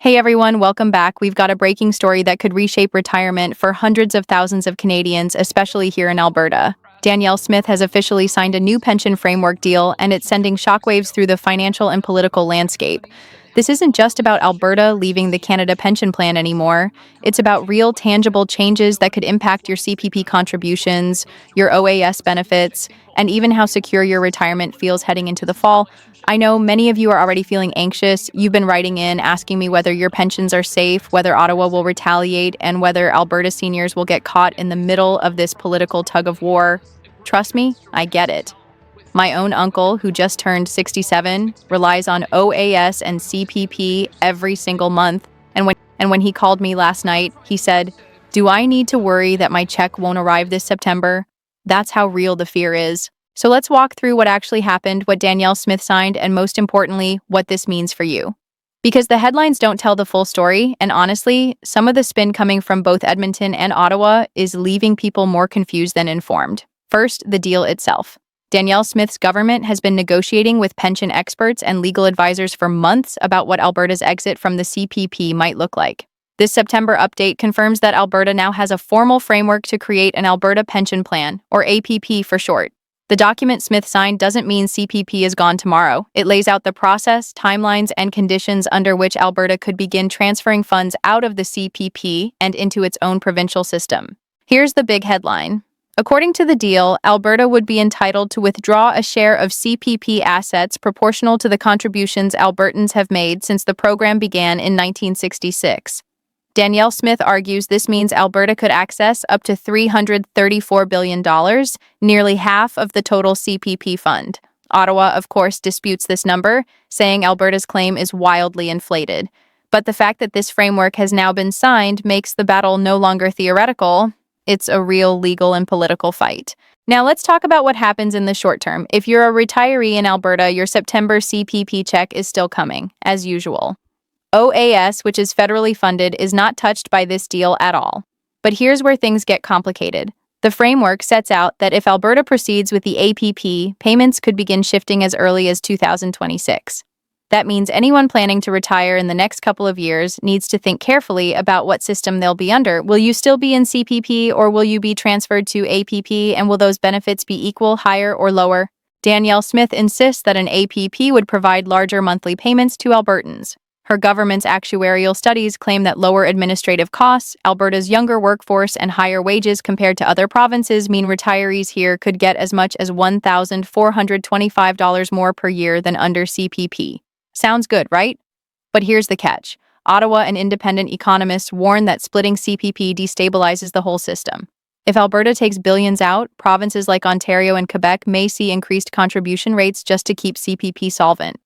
Hey everyone, welcome back. We've got a breaking story that could reshape retirement for hundreds of thousands of Canadians, especially here in Alberta. Danielle Smith has officially signed a new pension framework deal, and it's sending shockwaves through the financial and political landscape. This isn't just about Alberta leaving the Canada Pension Plan anymore. It's about real, tangible changes that could impact your CPP contributions, your OAS benefits, and even how secure your retirement feels heading into the fall. I know many of you are already feeling anxious. You've been writing in, asking me whether your pensions are safe, whether Ottawa will retaliate, and whether Alberta seniors will get caught in the middle of this political tug of war. Trust me, I get it. My own uncle, who just turned 67, relies on OAS and CPP every single month, and when he called me last night, he said, "Do I need to worry that my check won't arrive this September?" That's how real the fear is. So let's walk through what actually happened, what Danielle Smith signed, and most importantly, what this means for you. Because the headlines don't tell the full story, and honestly, some of the spin coming from both Edmonton and Ottawa is leaving people more confused than informed. First, the deal itself. Danielle Smith's government has been negotiating with pension experts and legal advisors for months about what Alberta's exit from the CPP might look like. This September update confirms that Alberta now has a formal framework to create an Alberta Pension Plan, or APP for short. The document Smith signed doesn't mean CPP is gone tomorrow. It lays out the process, timelines, and conditions under which Alberta could begin transferring funds out of the CPP and into its own provincial system. Here's the big headline. According to the deal, Alberta would be entitled to withdraw a share of CPP assets proportional to the contributions Albertans have made since the program began in 1966. Danielle Smith argues this means Alberta could access up to $334 billion, nearly half of the total CPP fund. Ottawa, of course, disputes this number, saying Alberta's claim is wildly inflated. But the fact that this framework has now been signed makes the battle no longer theoretical. It's a real legal and political fight. Now let's talk about what happens in the short term. If you're a retiree in Alberta, your September CPP check is still coming, as usual. OAS, which is federally funded, is not touched by this deal at all. But here's where things get complicated. The framework sets out that if Alberta proceeds with the APP, payments could begin shifting as early as 2026. That means anyone planning to retire in the next couple of years needs to think carefully about what system they'll be under. Will you still be in CPP, or will you be transferred to APP, and will those benefits be equal, higher, or lower? Danielle Smith insists that an APP would provide larger monthly payments to Albertans. Her government's actuarial studies claim that lower administrative costs, Alberta's younger workforce, and higher wages compared to other provinces mean retirees here could get as much as $1,425 more per year than under CPP. Sounds good, right? But here's the catch. Ottawa and independent economists warn that splitting CPP destabilizes the whole system. If Alberta takes billions out, provinces like Ontario and Quebec may see increased contribution rates just to keep CPP solvent.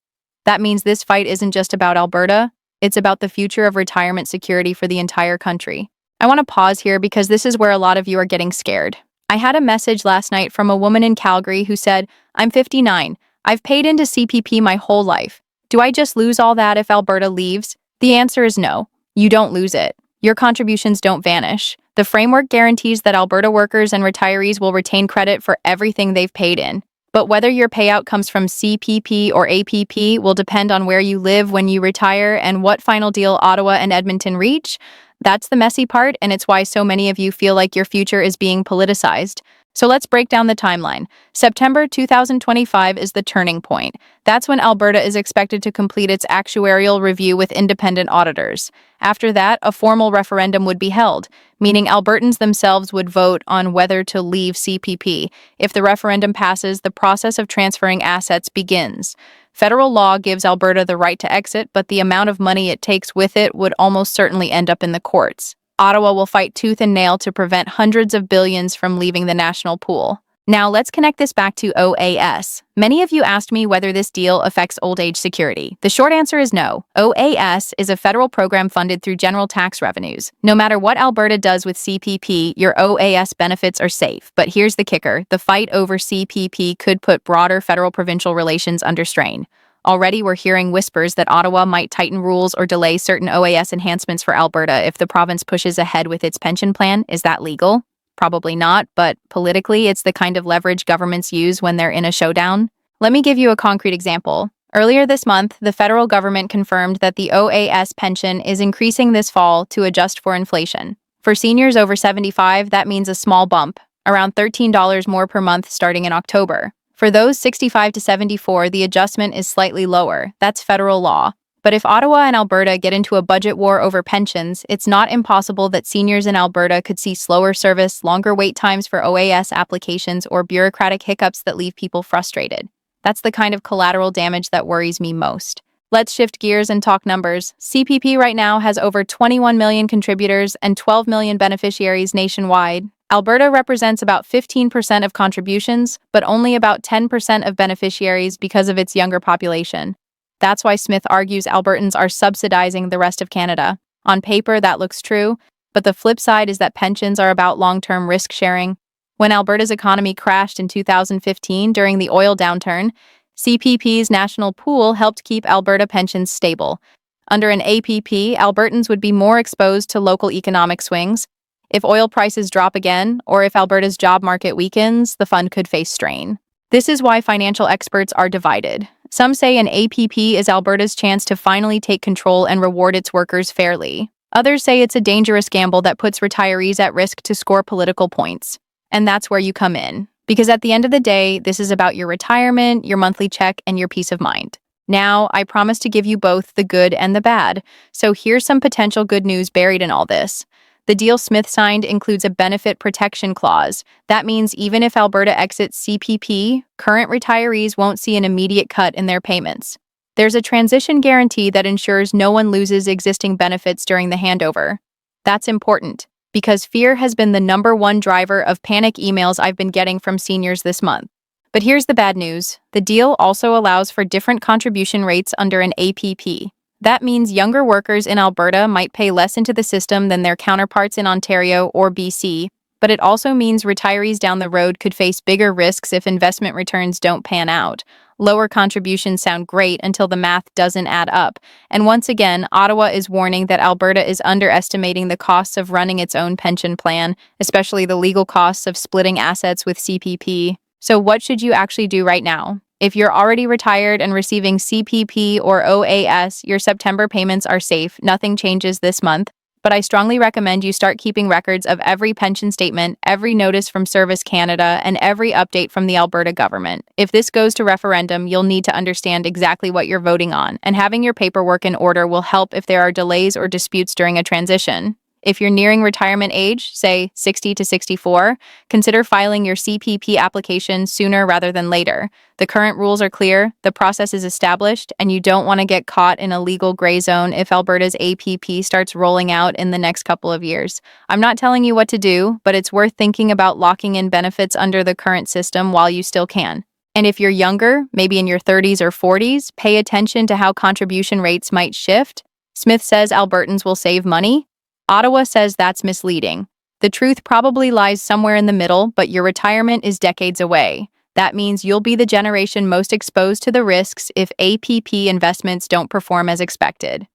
That means this fight isn't just about Alberta, it's about the future of retirement security for the entire country. I want to pause here because this is where a lot of you are getting scared. I had a message last night from a woman in Calgary who said, "I'm 59. I've paid into CPP my whole life. Do I just lose all that if Alberta leaves?" The answer is no. You don't lose it. Your contributions don't vanish. The framework guarantees that Alberta workers and retirees will retain credit for everything they've paid in. But whether your payout comes from CPP or APP will depend on where you live when you retire and what final deal Ottawa and Edmonton reach. That's the messy part, and it's why so many of you feel like your future is being politicized. So let's break down the timeline. September 2025 is the turning point. That's when Alberta is expected to complete its actuarial review with independent auditors. After that, a formal referendum would be held, meaning Albertans themselves would vote on whether to leave CPP. If the referendum passes, the process of transferring assets begins. Federal law gives Alberta the right to exit, but the amount of money it takes with it would almost certainly end up in the courts. Ottawa will fight tooth and nail to prevent hundreds of billions from leaving the national pool. Now let's connect this back to OAS. Many of you asked me whether this deal affects old age security. The short answer is no. OAS is a federal program funded through general tax revenues. No matter what Alberta does with CPP, your OAS benefits are safe. But here's the kicker. The fight over CPP could put broader federal-provincial relations under strain. Already we're hearing whispers that Ottawa might tighten rules or delay certain OAS enhancements for Alberta if the province pushes ahead with its pension plan. Is that legal? Probably not, but politically it's the kind of leverage governments use when they're in a showdown. Let me give you a concrete example. Earlier this month, the federal government confirmed that the OAS pension is increasing this fall to adjust for inflation. For seniors over 75, that means a small bump, around $13 more per month starting in October. For those 65 to 74, the adjustment is slightly lower. That's federal law. But if Ottawa and Alberta get into a budget war over pensions, it's not impossible that seniors in Alberta could see slower service, longer wait times for OAS applications, or bureaucratic hiccups that leave people frustrated. That's the kind of collateral damage that worries me most. Let's shift gears and talk numbers. CPP right now has over 21 million contributors and 12 million beneficiaries nationwide. Alberta represents about 15% of contributions, but only about 10% of beneficiaries because of its younger population. That's why Smith argues Albertans are subsidizing the rest of Canada. On paper, that looks true, but the flip side is that pensions are about long-term risk sharing. When Alberta's economy crashed in 2015 during the oil downturn, CPP's national pool helped keep Alberta pensions stable. Under an APP, Albertans would be more exposed to local economic swings. If oil prices drop again, or if Alberta's job market weakens, the fund could face strain. This is why financial experts are divided. Some say an APP is Alberta's chance to finally take control and reward its workers fairly. Others say it's a dangerous gamble that puts retirees at risk to score political points. And that's where you come in. Because at the end of the day, this is about your retirement, your monthly check, and your peace of mind. Now, I promise to give you both the good and the bad. So here's some potential good news buried in all this. The deal Smith signed includes a benefit protection clause. That means even if Alberta exits CPP, current retirees won't see an immediate cut in their payments. There's a transition guarantee that ensures no one loses existing benefits during the handover. That's important, because fear has been the #1 driver of panic emails I've been getting from seniors this month. But here's the bad news. The deal also allows for different contribution rates under an APP. That means younger workers in Alberta might pay less into the system than their counterparts in Ontario or BC, but it also means retirees down the road could face bigger risks if investment returns don't pan out. Lower contributions sound great until the math doesn't add up. And once again, Ottawa is warning that Alberta is underestimating the costs of running its own pension plan, especially the legal costs of splitting assets with CPP. So what should you actually do right now? If you're already retired and receiving CPP or OAS, your September payments are safe. Nothing changes this month. But I strongly recommend you start keeping records of every pension statement, every notice from Service Canada, and every update from the Alberta government. If this goes to referendum, you'll need to understand exactly what you're voting on, and having your paperwork in order will help if there are delays or disputes during a transition. If you're nearing retirement age, say 60 to 64, consider filing your CPP application sooner rather than later. The current rules are clear, the process is established, and you don't want to get caught in a legal gray zone if Alberta's APP starts rolling out in the next couple of years. I'm not telling you what to do, but it's worth thinking about locking in benefits under the current system while you still can. And if you're younger, maybe in your 30s or 40s, pay attention to how contribution rates might shift. Smith says Albertans will save money. Ottawa says that's misleading. The truth probably lies somewhere in the middle, but your retirement is decades away. That means you'll be the generation most exposed to the risks if APP investments don't perform as expected.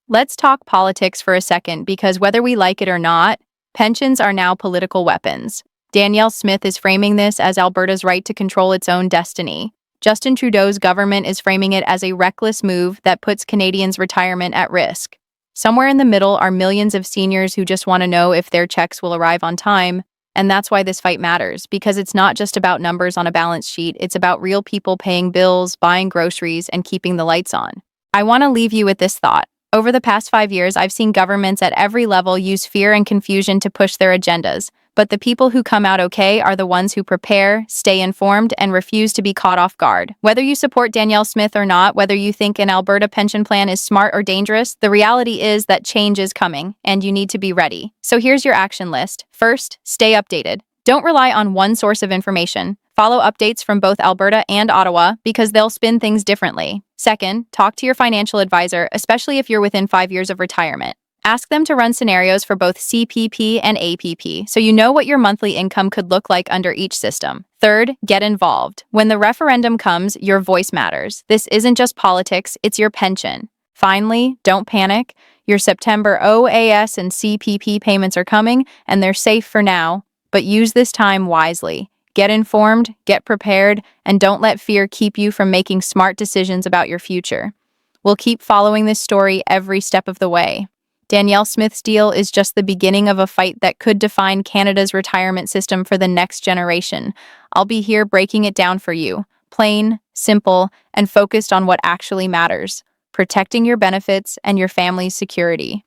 Let's talk politics for a second, because whether we like it or not, pensions are now political weapons. Danielle Smith is framing this as Alberta's right to control its own destiny. Justin Trudeau's government is framing it as a reckless move that puts Canadians' retirement at risk. Somewhere in the middle are millions of seniors who just want to know if their checks will arrive on time, and that's why this fight matters, because it's not just about numbers on a balance sheet, it's about real people paying bills, buying groceries, and keeping the lights on. I want to leave you with this thought. Over the past 5 years, I've seen governments at every level use fear and confusion to push their agendas, but the people who come out okay are the ones who prepare, stay informed, and refuse to be caught off guard. Whether you support Danielle Smith or not, whether you think an Alberta pension plan is smart or dangerous, the reality is that change is coming, and you need to be ready. So here's your action list. First, stay updated. Don't rely on one source of information. Follow updates from both Alberta and Ottawa because they'll spin things differently. Second, talk to your financial advisor, especially if you're within 5 years of retirement. Ask them to run scenarios for both CPP and APP so you know what your monthly income could look like under each system. Third, get involved. When the referendum comes, your voice matters. This isn't just politics, it's your pension. Finally, don't panic. Your September OAS and CPP payments are coming, and they're safe for now, but use this time wisely. Get informed, get prepared, and don't let fear keep you from making smart decisions about your future. We'll keep following this story every step of the way. Danielle Smith's deal is just the beginning of a fight that could define Canada's retirement system for the next generation. I'll be here breaking it down for you, plain, simple, and focused on what actually matters, protecting your benefits and your family's security.